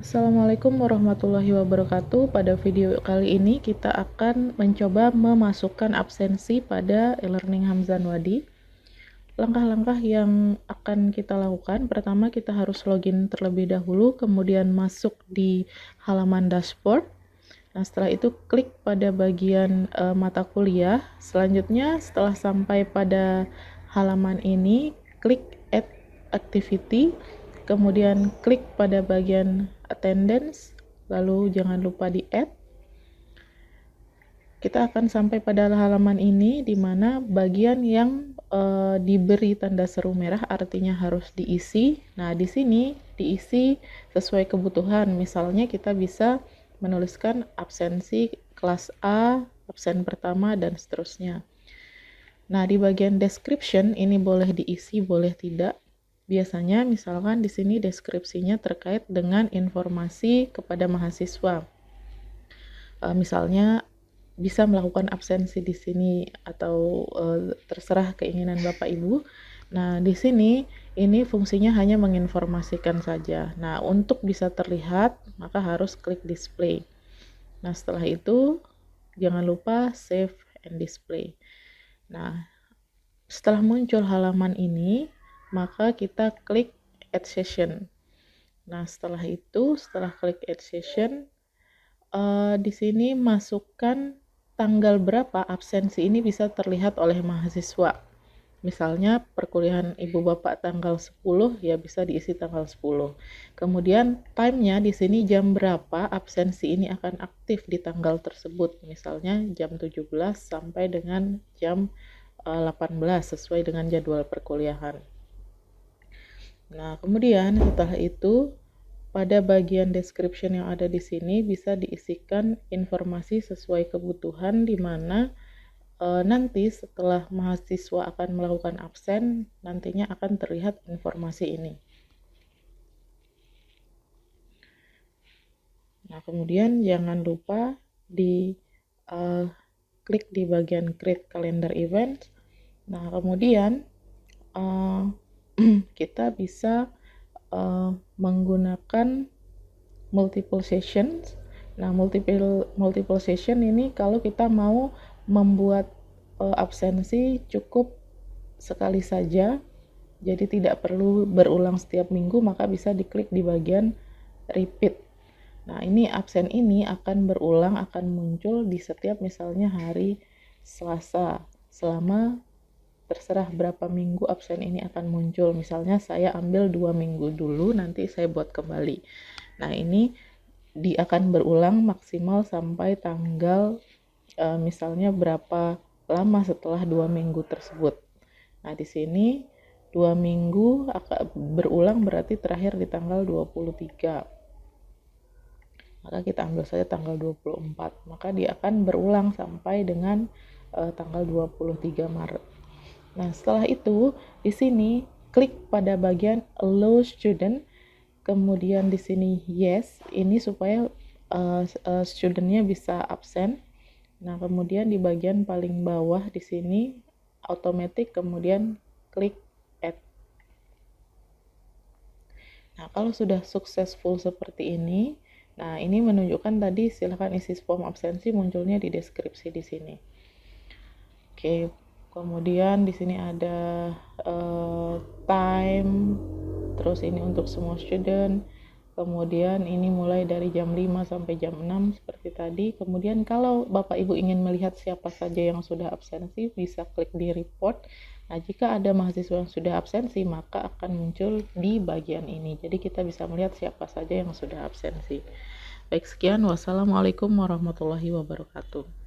Assalamualaikum warahmatullahi wabarakatuh. Pada video kali ini kita akan mencoba memasukkan absensi pada e-learning Hamzah Wadi. Langkah-langkah yang akan kita lakukan, pertama kita harus login terlebih dahulu, kemudian masuk di halaman dashboard. Nah, setelah itu klik pada bagian mata kuliah. Selanjutnya setelah sampai pada halaman ini, klik add activity, kemudian klik pada bagian attendance, lalu jangan lupa di add. Kita akan sampai pada halaman ini di mana bagian yang diberi tanda seru merah artinya harus diisi. Nah, di sini diisi sesuai kebutuhan. Misalnya kita bisa menuliskan absensi kelas A, absen pertama, dan seterusnya. Nah, di bagian description ini boleh diisi, boleh tidak. Biasanya misalkan di sini deskripsinya terkait dengan informasi kepada mahasiswa. Misalnya bisa melakukan absensi di sini atau terserah keinginan Bapak Ibu. Nah, di sini ini fungsinya hanya menginformasikan saja. Nah, untuk bisa terlihat maka harus klik display. Nah, setelah itu jangan lupa save and display. Nah, setelah muncul halaman ini, maka kita klik add session. Nah, setelah klik add session, di sini masukkan tanggal berapa absensi ini bisa terlihat oleh mahasiswa. Misalnya perkuliahan Ibu Bapak tanggal 10, ya bisa diisi tanggal 10. Kemudian time-nya di sini jam berapa absensi ini akan aktif di tanggal tersebut. Misalnya jam 17 sampai dengan jam 18 sesuai dengan jadwal perkuliahan. Nah, kemudian setelah itu pada bagian description yang ada di sini bisa diisikan informasi sesuai kebutuhan, di mana nanti setelah mahasiswa akan melakukan absen, nantinya akan terlihat informasi ini. Nah, kemudian jangan lupa di klik di bagian create calendar event. Nah, kemudian kita bisa menggunakan multiple sessions. Nah, multiple session ini kalau kita mau membuat absensi cukup sekali saja, jadi tidak perlu berulang setiap minggu, maka bisa diklik di bagian repeat. Nah, ini absen ini akan berulang, akan muncul di setiap misalnya hari Selasa, selama terserah berapa minggu absen ini akan muncul. Misalnya saya ambil 2 minggu dulu, nanti saya buat kembali. Nah, ini akan berulang maksimal sampai tanggal misalnya berapa lama setelah 2 minggu tersebut. Nah, di sini 2 minggu akan berulang, berarti terakhir di tanggal 23. Maka kita ambil saja tanggal 24. Maka dia akan berulang sampai dengan tanggal 23 Maret. Nah, setelah itu di sini klik pada bagian allow student, kemudian di sini yes, ini supaya studentnya bisa absen. Nah, kemudian di bagian paling bawah di sini automatic, kemudian klik add. Nah, kalau sudah successful seperti ini, nah ini menunjukkan tadi silahkan isi form absensi, munculnya di deskripsi di sini. Oke. Kemudian di sini ada time, terus ini untuk semua student. Kemudian ini mulai dari jam 5 sampai jam 6 seperti tadi. Kemudian kalau Bapak Ibu ingin melihat siapa saja yang sudah absensi, bisa klik di report. Nah, jika ada mahasiswa yang sudah absensi, maka akan muncul di bagian ini. Jadi kita bisa melihat siapa saja yang sudah absensi. Baik, sekian. Wassalamualaikum warahmatullahi wabarakatuh.